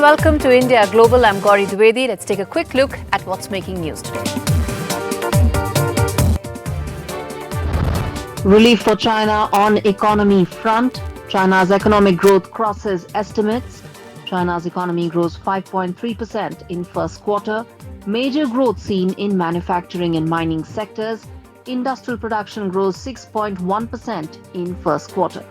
welcome to India Global. I'm Gauri Dwivedi. Let's take a quick look at what's making news today. Relief for China on economy front. China's economic growth crosses estimates. China's economy grows 5.3% in first quarter. Major growth seen in manufacturing and mining sectors. Industrial production grows 6.1% in first quarter.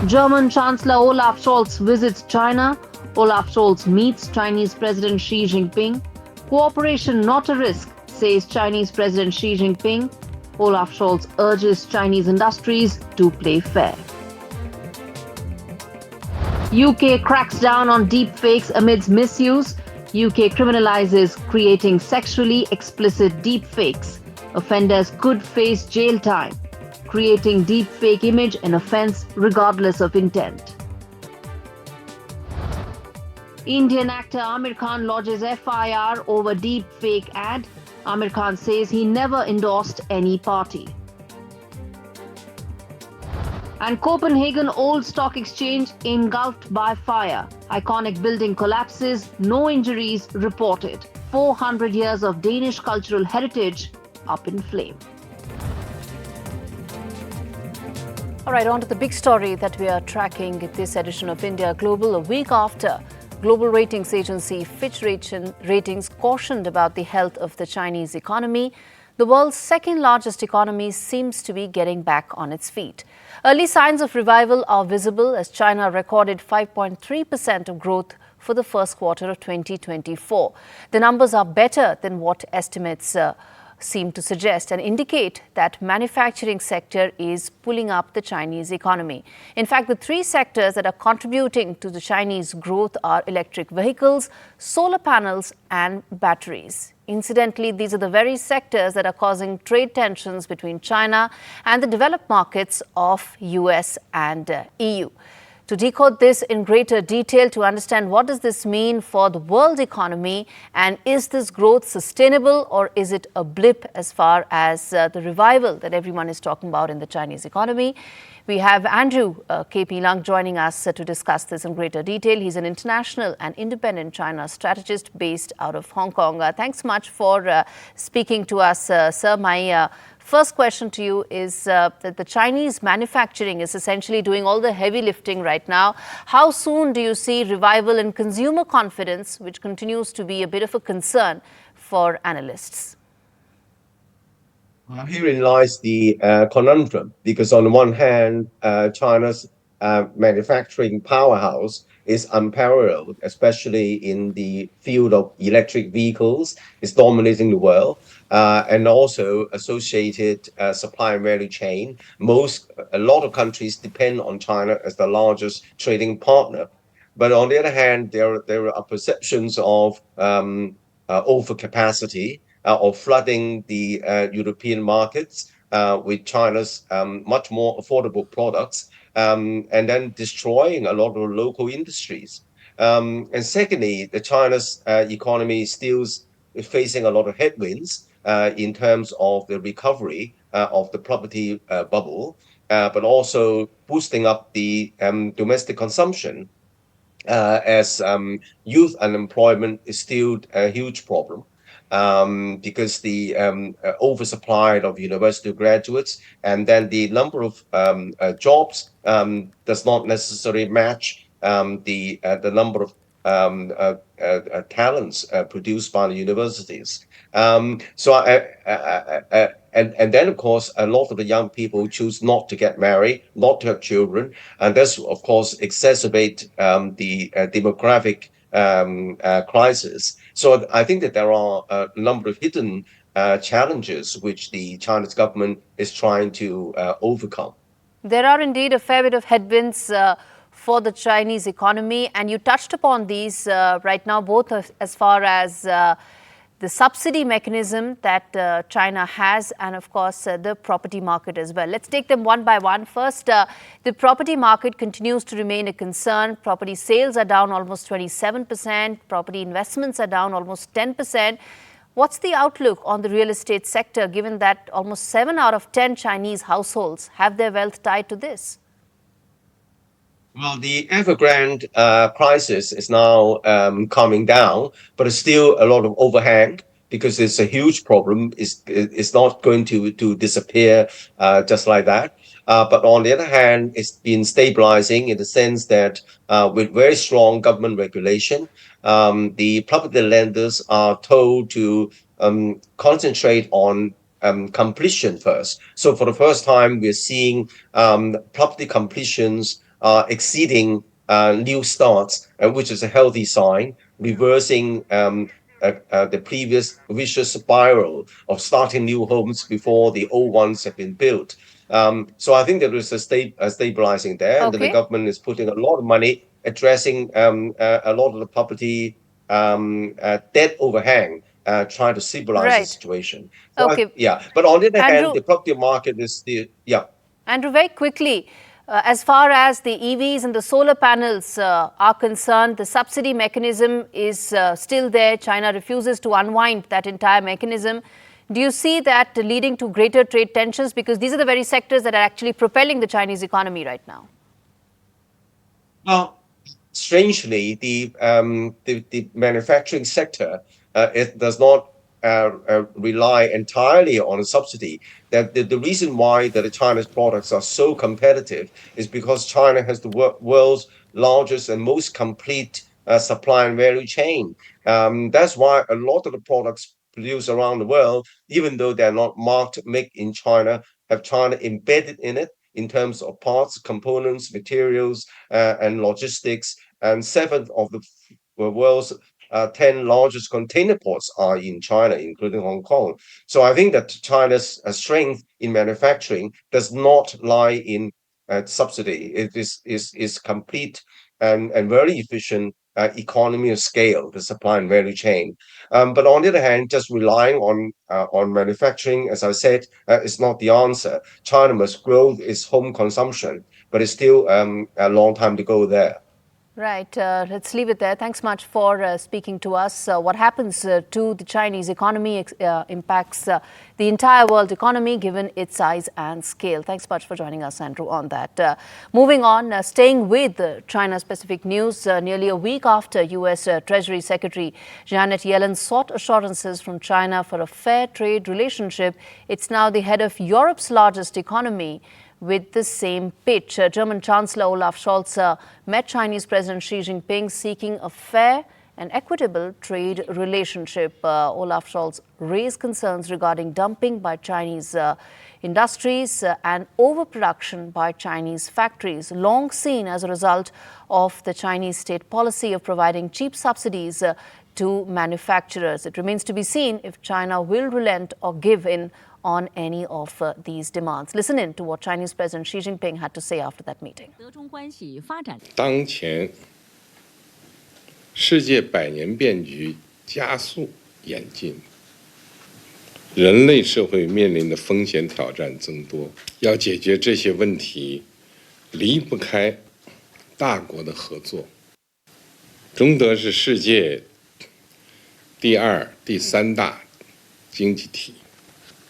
German Chancellor Olaf Scholz visits China. Olaf Scholz meets Chinese President Xi Jinping. Cooperation not a risk, says Chinese President Xi Jinping. Olaf Scholz urges Chinese industries to play fair. UK cracks down on deepfakes amidst misuse. UK criminalizes creating sexually explicit deepfakes. Offenders could face jail time. Creating deepfake image an offence regardless of intent. Indian actor Amir Khan lodges FIR over deepfake ad. Amir Khan says he never endorsed any party. And Copenhagen Old Stock Exchange engulfed by fire. Iconic building collapses, no injuries reported. 400 years of Danish cultural heritage up in flame. All right, on to the big story that we are tracking at this edition of India Global. A week after global ratings agency Fitch Ratings cautioned about the health of the Chinese economy, the world's second largest economy seems to be getting back on its feet. Early signs of revival are visible as China recorded 5.3% of growth for the first quarter of 2024. The numbers are better than what estimates seem to suggest and indicate that manufacturing sector is pulling up the Chinese economy. In fact, the three sectors that are contributing to the Chinese growth are electric vehicles, solar panels and batteries. Incidentally, these are the very sectors that are causing trade tensions between China and the developed markets of US and EU. To decode this in greater detail, to understand what does this mean for the world economy and is this growth sustainable or is it a blip as far as the revival that everyone is talking about in the Chinese economy, we have Andrew KP Lung joining us to discuss this in greater detail. He's an international and independent China strategist based out of Hong Kong. Thanks much for speaking to us, sir. My first question to you is that the Chinese manufacturing is essentially doing all the heavy lifting right now. How soon do you see revival in consumer confidence, which continues to be a bit of a concern for analysts? Herein lies the conundrum, because on the one hand, China's manufacturing powerhouse is unparalleled, especially in the field of electric vehicles. It's dominating the world, and also associated supply and value chain. A lot of countries depend on China as the largest trading partner. But on the other hand, there are perceptions of overcapacity, of flooding the European markets with China's much more affordable products, and then destroying a lot of local industries. And secondly, China's economy is still facing a lot of headwinds in terms of the recovery of the property bubble, but also boosting up the domestic consumption as youth unemployment is still a huge problem. Because the oversupply of university graduates and then the number of jobs does not necessarily match the number of talents produced by the universities. And then, of course, a lot of the young people choose not to get married, not to have children, and this, of course, exacerbate the demographic crisis. So I think that there are a number of hidden challenges which the Chinese government is trying to overcome. There are indeed a fair bit of headwinds for the Chinese economy, and you touched upon these right now, both as far as the subsidy mechanism that China has and, of course, the property market as well. Let's take them one by one. First, the property market continues to remain a concern. Property sales are down almost 27%. Property investments are down almost 10%. What's the outlook on the real estate sector, given that almost 7 out of 10 Chinese households have their wealth tied to this? Well, the Evergrande crisis is now calming down, but it's still a lot of overhang because it's a huge problem. It's not going to disappear just like that. But on the other hand, it's been stabilizing in the sense that with very strong government regulation, the property lenders are told to concentrate on completion first. So for the first time, we're seeing property completions exceeding new starts, which is a healthy sign, reversing the previous vicious spiral of starting new homes before the old ones have been built. So I think there is a stabilizing there, and that the Okay. government is putting a lot of money addressing a lot of the property debt overhang, trying to stabilize the Right. situation. So Okay. yeah, but on the other hand, Andrew, the property market is still, yeah. Andrew, very quickly, as far as the EVs and the solar panels are concerned, the subsidy mechanism is still there. China refuses to unwind that entire mechanism. Do you see that leading to greater trade tensions? Because these are the very sectors that are actually propelling the Chinese economy right now. Well, strangely, the manufacturing sector it does not rely entirely on a subsidy. That the reason why that China's products are so competitive is because China has the world's largest and most complete supply and value chain. That's why a lot of the products produced around the world, even though they're not marked "Made in China," have China embedded in it in terms of parts, components, materials, and logistics. And seven of the world's 10 largest container ports are in China, including Hong Kong. So I think that China's strength in manufacturing does not lie in subsidy. It is complete and very efficient economy of scale, the supply and value chain. But on the other hand, just relying on manufacturing, as I said, is not the answer. China must grow its home consumption, but it's still a long time to go there. Right. Let's leave it there. Thanks much for speaking to us. What happens to the Chinese economy impacts the entire world economy given its size and scale. Thanks much for joining us, Andrew, on that. Moving on, staying with China-specific news, nearly a week after U.S. Treasury Secretary Janet Yellen sought assurances from China for a fair trade relationship, it's now the head of Europe's largest economy with the same pitch. German Chancellor Olaf Scholz met Chinese President Xi Jinping seeking a fair and equitable trade relationship. Olaf Scholz raised concerns regarding dumping by Chinese industries and overproduction by Chinese factories, long seen as a result of the Chinese state policy of providing cheap subsidies to manufacturers. It remains to be seen if China will relent or give in on any of these demands. Listen in to what Chinese President Xi Jinping had to say after that meeting. 当前世界百年变局加速演进，人类社会面临的风险挑战增多，要解决这些问题，离不开大国的合作。中德是世界第二、第三大经济体。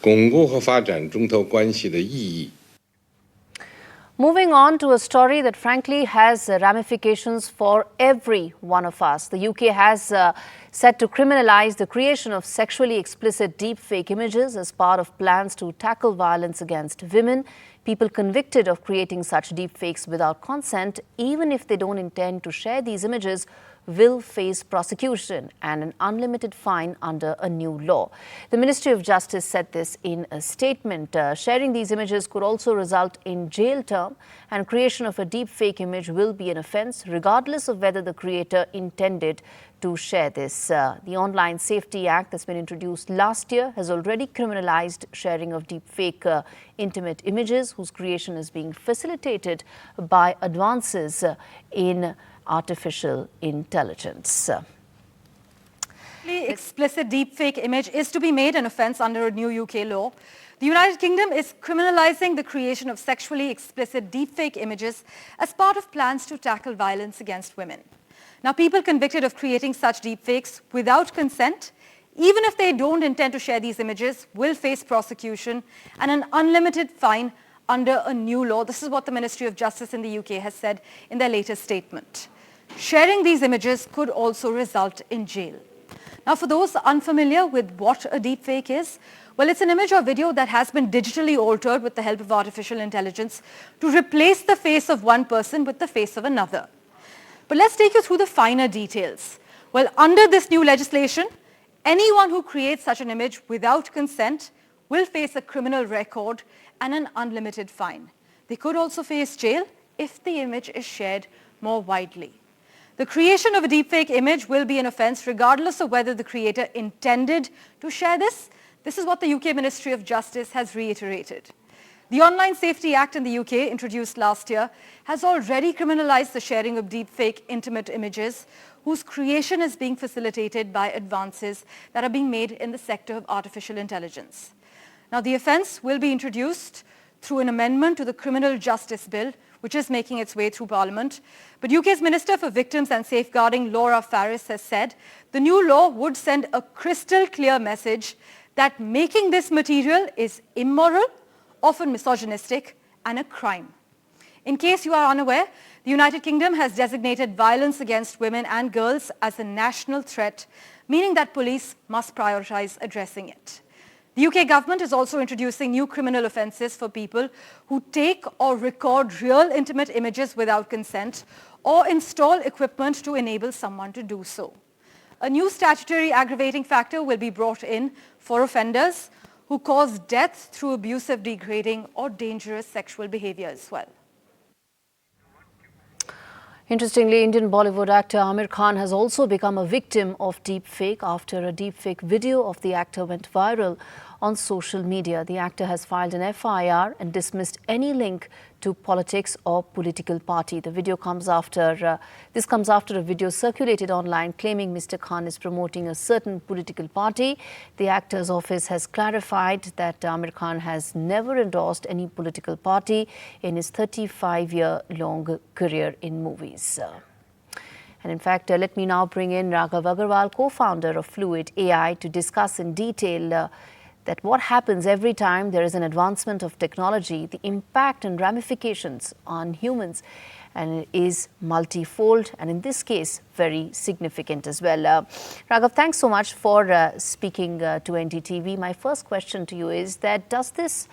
巩固和发展中德关系的意义。 Moving on to a story that frankly has ramifications for every one of us. The UK has set to criminalize the creation of sexually explicit deepfake images as part of plans to tackle violence against women. People convicted of creating such deepfakes without consent, even if they don't intend to share these images, will face prosecution and an unlimited fine under a new law. The Ministry of Justice said this in a statement. Sharing these images could also result in jail term, and creation of a deepfake image will be an offence regardless of whether the creator intended to share this. The Online Safety Act that's been introduced last year has already criminalized sharing of deepfake intimate images whose creation is being facilitated by advances in artificial intelligence. Explicit deepfake image is to be made an offence under a new UK law. The United Kingdom is criminalising the creation of sexually explicit deepfake images as part of plans to tackle violence against women. Now, people convicted of creating such deepfakes without consent, even if they don't intend to share these images, will face prosecution and an unlimited fine under a new law. This is what the Ministry of Justice in the UK has said in their latest statement. Sharing these images could also result in jail. Now, for those unfamiliar with what a deepfake is, well, it's an image or video that has been digitally altered with the help of artificial intelligence to replace the face of one person with the face of another. But let's take you through the finer details. Well, under this new legislation, anyone who creates such an image without consent will face a criminal record and an unlimited fine. They could also face jail if the image is shared more widely. The creation of a deepfake image will be an offence regardless of whether the creator intended to share this. This is what the UK Ministry of Justice has reiterated. The Online Safety Act in the UK, introduced last year, has already criminalised the sharing of deepfake intimate images whose creation is being facilitated by advances that are being made in the sector of artificial intelligence. Now, the offence will be introduced through an amendment to the Criminal Justice Bill, which is making its way through Parliament. But UK's Minister for Victims and Safeguarding, Laura Farris, has said the new law would send a crystal clear message that making this material is immoral, often misogynistic, and a crime. In case you are unaware, the United Kingdom has designated violence against women and girls as a national threat, meaning that police must prioritise addressing it. The UK government is also introducing new criminal offences for people who take or record real intimate images without consent or install equipment to enable someone to do so. A new statutory aggravating factor will be brought in for offenders who cause death through abusive, degrading or dangerous sexual behaviour as well. Interestingly, Indian Bollywood actor Amir Khan has also become a victim of deepfake after a deepfake video of the actor went viral on social media. The actor has filed an FIR and dismissed any link to politics or political party. The video comes after this comes after a video circulated online claiming Mr. Khan is promoting a certain political party. The actor's office has clarified that Amir Khan has never endorsed any political party in his 35-year-long career in movies. And in fact, let me now bring in Raghav Agarwal, co-founder of Fluid AI, to discuss in detail that what happens every time there is an advancement of technology, the impact and ramifications on humans, and it is multifold and in this case very significant as well. Raghav, thanks so much for speaking to NDTV. My first question to you is that does this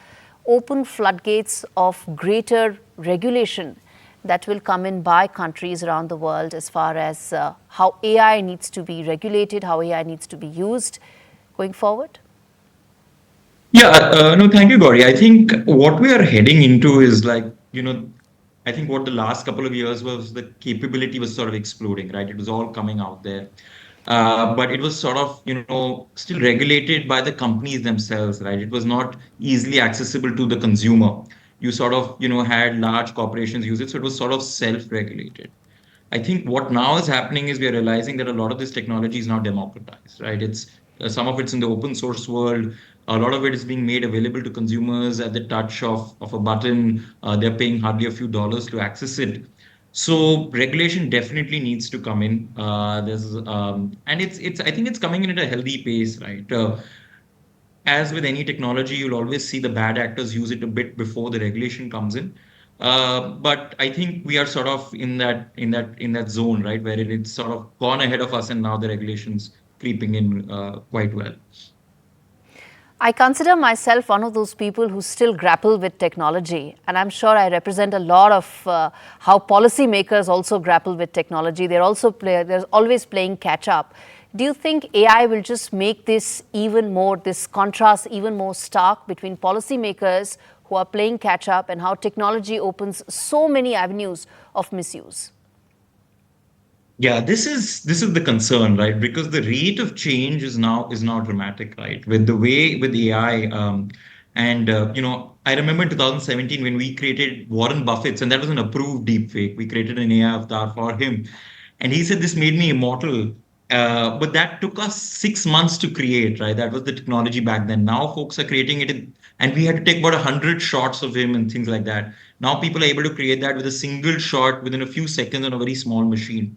open floodgates of greater regulation that will come in by countries around the world as far as how AI needs to be regulated, how AI needs to be used going forward? Yeah, no, thank you, Gauri. I think what we are heading into is like, I think what the last couple of years was the capability was sort of exploding, right? It was all coming out there. But it was sort of, still regulated by the companies themselves, right? It was not easily accessible to the consumer. You sort of, had large corporations use it. So it was sort of self-regulated. I think what now is happening is we are realizing that a lot of this technology is now democratized, right? It's some of it's in the open source world. A lot of it is being made available to consumers at the touch of a button. They're paying hardly a few dollars to access it. So regulation definitely needs to come in. And it's I think it's coming in at a healthy pace, right? As with any technology, you'll always see the bad actors use it a bit before the regulation comes in. But I think we are sort of in that zone, right, where it's sort of gone ahead of us, and now the regulations creeping in quite well. I consider myself one of those people who still grapple with technology, and I'm sure I represent a lot of how policymakers also grapple with technology. They're always playing catch up. Do you think AI will just make this contrast even more stark between policymakers who are playing catch up and how technology opens so many avenues of misuse? Yeah, this is the concern, right? Because the rate of change is now dramatic, right? With AI, I remember in 2017 when we created Warren Buffett's, and that was an approved deepfake. We created an AI avatar for him, and he said this made me immortal. But that took us 6 months to create, right? That was the technology back then. Now folks are creating it, and we had to take about 100 shots of him and things like that. Now people are able to create that with a single shot within a few seconds on a very small machine.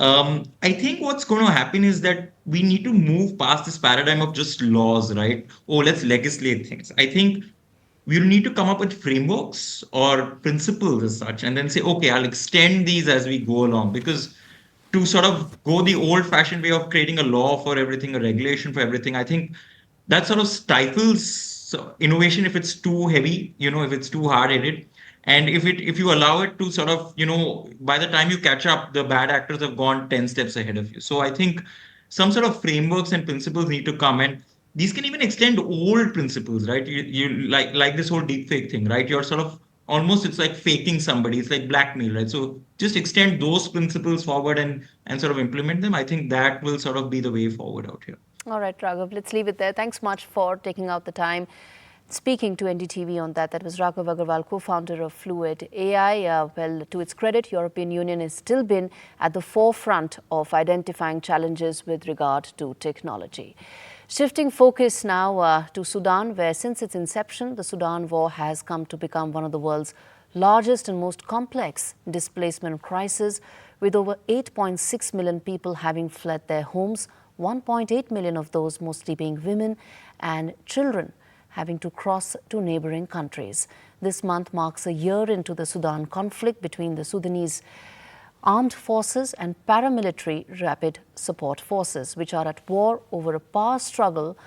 I think what's going to happen is that we need to move past this paradigm of just laws, right? Oh, let's legislate things. I think we'll need to come up with frameworks or principles as such, and then say, okay, I'll extend these as we go along. Because to sort of go the old-fashioned way of creating a law for everything, a regulation for everything, I think that sort of stifles innovation if it's too heavy, if it's too hard-headed. And if you allow it to sort of, by the time you catch up, the bad actors have gone 10 steps ahead of you. So I think some sort of frameworks and principles need to come. And these can even extend old principles, right? You like this whole deepfake thing, right? You're sort of almost, it's like faking somebody, it's like blackmail, right? So just extend those principles forward and sort of implement them. I think that will sort of be the way forward out here. All right, Raghav, let's leave it there. Thanks much for taking out the time speaking to NDTV on that. That was Raghav Agarwal, co-founder of Fluid AI. Well, to its credit, European Union has still been at the forefront of identifying challenges with regard to technology. Shifting focus now to Sudan, where since its inception, the Sudan war has come to become one of the world's largest and most complex displacement crises, with over 8.6 million people having fled their homes, 1.8 million of those mostly being women and children having to cross to neighboring countries. This month marks a year into the Sudan conflict between the Sudanese armed forces and paramilitary rapid support forces, which are at war over a power struggle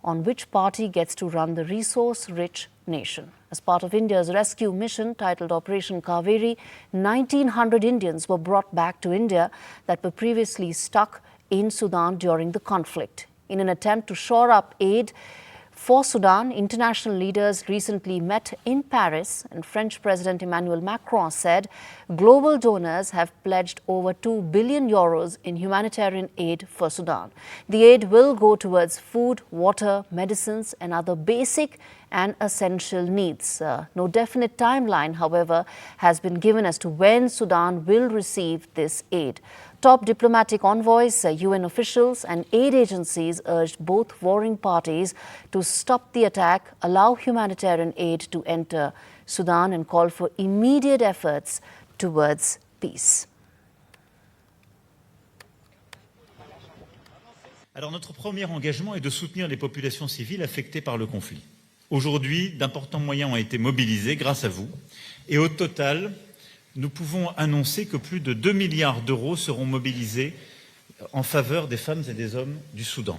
on which party gets to run the resource-rich nation. As part of India's rescue mission titled Operation Kaveri, 1,900 Indians were brought back to India that were previously stuck in Sudan during the conflict. In an attempt to shore up aid for Sudan, international leaders recently met in Paris, and French President Emmanuel Macron said global donors have pledged over 2 billion euros in humanitarian aid for Sudan. The aid will go towards food, water, medicines, and other basic and essential needs. No definite timeline, however, has been given as to when Sudan will receive this aid. Top diplomatic envoys, UN officials and aid agencies urged both warring parties to stop the attack, allow humanitarian aid to enter Sudan, and call for immediate efforts towards peace. Alors notre premier engagement est de soutenir les populations civiles affectées par le conflit. Aujourd'hui, d'importants moyens ont été mobilisés grâce à vous, et au total, nous pouvons annoncer que plus de 2 milliards d'euros seront mobilisés en faveur des femmes et des hommes du Soudan.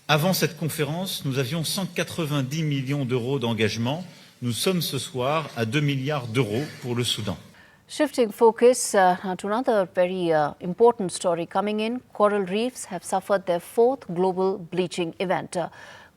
Avant cette conférence, nous avions 190 millions d'euros d'engagement. Nous sommes ce soir à 2 milliards d'euros pour le Soudan. Shifting focus to another very important story coming in. Coral reefs have suffered their fourth global bleaching event.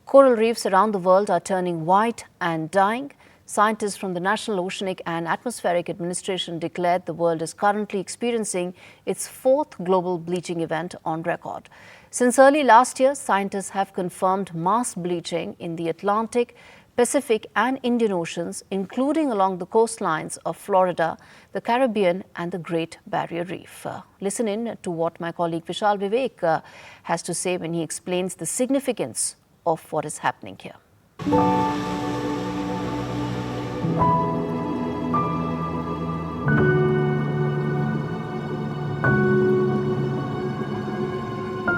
Coral reefs around the world are turning white and dying. Scientists from the National Oceanic and Atmospheric Administration declared the world is currently experiencing its fourth global bleaching event on record. Since early last year, scientists have confirmed mass bleaching in the Atlantic, Pacific and Indian Oceans, including along the coastlines of Florida, the Caribbean and the Great Barrier Reef. Listen in to what my colleague Vishal Vivek has to say when he explains the significance of what is happening here.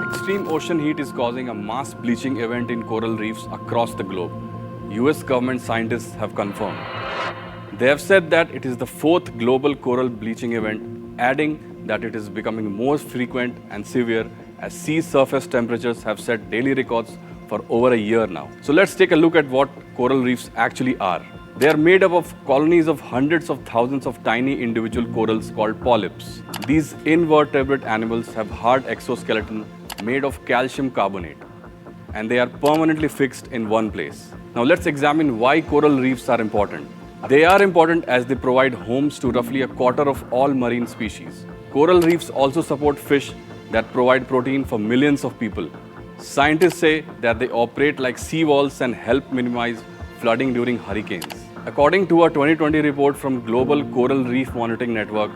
Extreme ocean heat is causing a mass bleaching event in coral reefs across the globe. US government scientists have confirmed. They have said that it is the fourth global coral bleaching event, adding that it is becoming more frequent and severe as sea surface temperatures have set daily records for over a year now. So let's take a look at what coral reefs actually are. They are made up of colonies of hundreds of thousands of tiny individual corals called polyps. These invertebrate animals have hard exoskeleton made of calcium carbonate, and they are permanently fixed in one place. Now let's examine why coral reefs are important. They are important as they provide homes to roughly a quarter of all marine species. Coral reefs also support fish that provide protein for millions of people. Scientists say that they operate like seawalls and help minimize flooding during hurricanes. According to a 2020 report from Global Coral Reef Monitoring Network,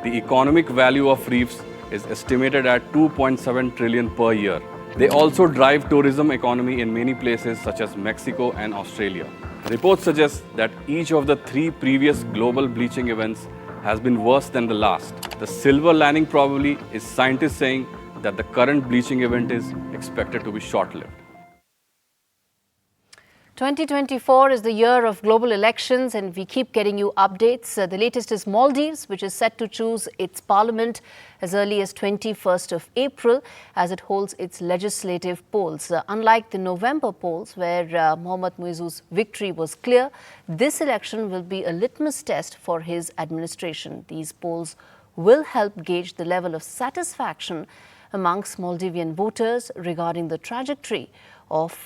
the economic value of reefs is estimated at 2.7 trillion per year. They also drive tourism economy in many places such as Mexico and Australia. Reports suggest that each of the 3 previous global bleaching events has been worse than the last. The silver lining probably is scientists saying that the current bleaching event is expected to be short-lived. 2024 is the year of global elections, and we keep getting you updates. The latest is Maldives, which is set to choose its parliament as early as 21st of April as it holds its legislative polls. Unlike the November polls, where Mohammad Muizzu's victory was clear, this election will be a litmus test for his administration. These polls will help gauge the level of satisfaction amongst Maldivian voters regarding the trajectory of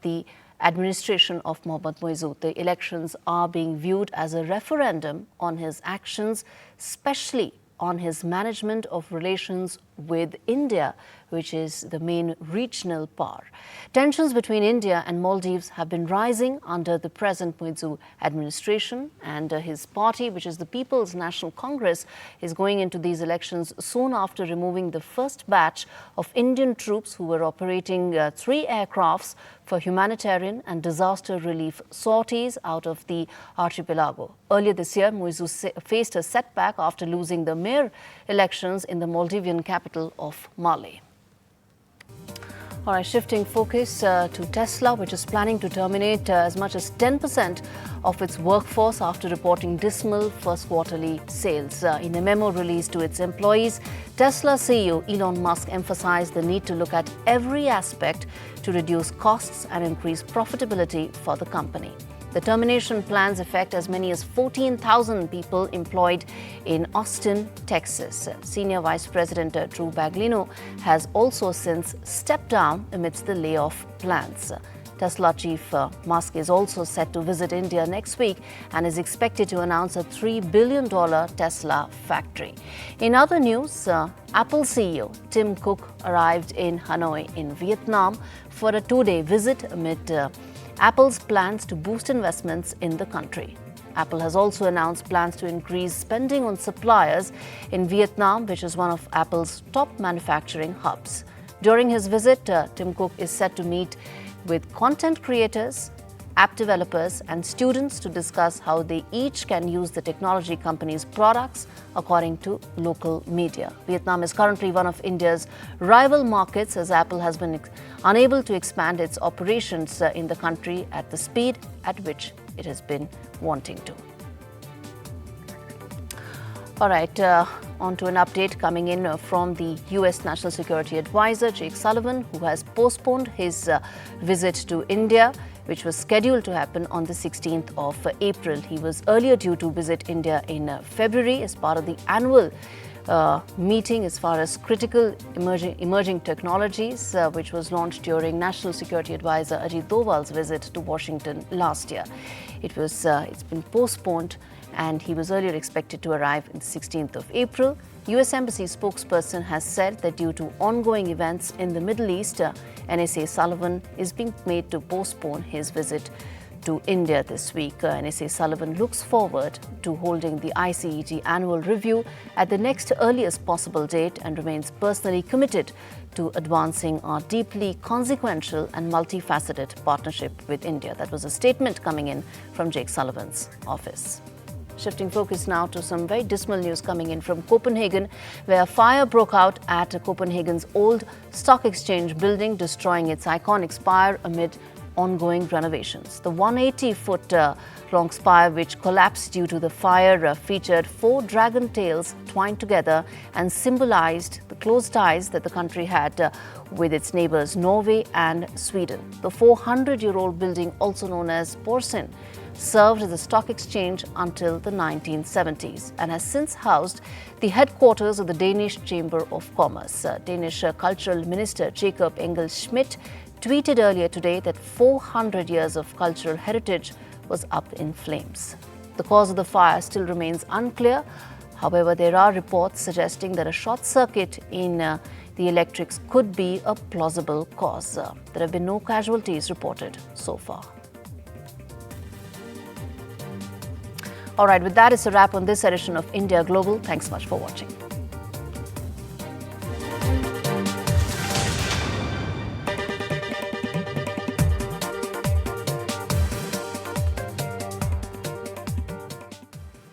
the administration of Mohammad Muizzu. The elections are being viewed as a referendum on his actions, especially on his management of relations with India, which is the main regional power. Tensions between India and Maldives have been rising under the present Muizzu administration, and his party, which is the People's National Congress, is going into these elections soon after removing the first batch of Indian troops who were operating 3 aircrafts for humanitarian and disaster relief sorties out of the archipelago. Earlier this year, Muizzu faced a setback after losing the mayor elections in the Maldivian capital of Male. All right, shifting focus to Tesla, which is planning to terminate as much as 10% of its workforce after reporting dismal first quarterly sales. In a memo released to its employees, Tesla CEO Elon Musk emphasized the need to look at every aspect to reduce costs and increase profitability for the company. The termination plans affect as many as 14,000 people employed in Austin, Texas. Senior Vice President Drew Baglino has also since stepped down amidst the layoff plans. Tesla chief Musk is also set to visit India next week and is expected to announce a $3 billion Tesla factory. In other news, Apple CEO Tim Cook arrived in Hanoi in Vietnam for a 2-day visit amid Apple's plans to boost investments in the country. Apple has also announced plans to increase spending on suppliers in Vietnam, which is one of Apple's top manufacturing hubs. During his visit, Tim Cook is set to meet with content creators, app developers, and students to discuss how they each can use the technology company's products, according to local media. Vietnam is currently one of India's rival markets, as Apple has been unable to expand its operations in the country at the speed at which it has been wanting to. All right, on to an update coming in from the U.S. National Security Advisor, Jake Sullivan, who has postponed his visit to India, which was scheduled to happen on the 16th of April. He was earlier due to visit India in February as part of the annual meeting as far as critical emerging technologies, which was launched during National Security Advisor Ajit Doval's visit to Washington last year. It's been postponed, and he was earlier expected to arrive on the 16th of April. U.S. Embassy spokesperson has said that due to ongoing events in the Middle East, NSA Sullivan is being made to postpone his visit to India this week. NSA Sullivan looks forward to holding the ICET annual review at the next earliest possible date and remains personally committed to advancing our deeply consequential and multifaceted partnership with India. That was a statement coming in from Jake Sullivan's office. Shifting focus now to some very dismal news coming in from Copenhagen, where a fire broke out at Copenhagen's old stock exchange building, destroying its iconic spire amid ongoing renovations. The 180-foot long spire, which collapsed due to the fire, featured 4 dragon tails twined together and symbolized the close ties that the country had with its neighbors Norway and Sweden. The 400-year-old building, also known as Porsen, served as a stock exchange until the 1970s and has since housed the headquarters of the Danish Chamber of Commerce. Danish Cultural Minister Jacob Engel-Schmidt tweeted earlier today that 400 years of cultural heritage was up in flames. The cause of the fire still remains unclear. However, there are reports suggesting that a short circuit in the electrics could be a plausible cause. There have been no casualties reported so far. All right, with that, it's a wrap on this edition of India Global. Thanks much for watching.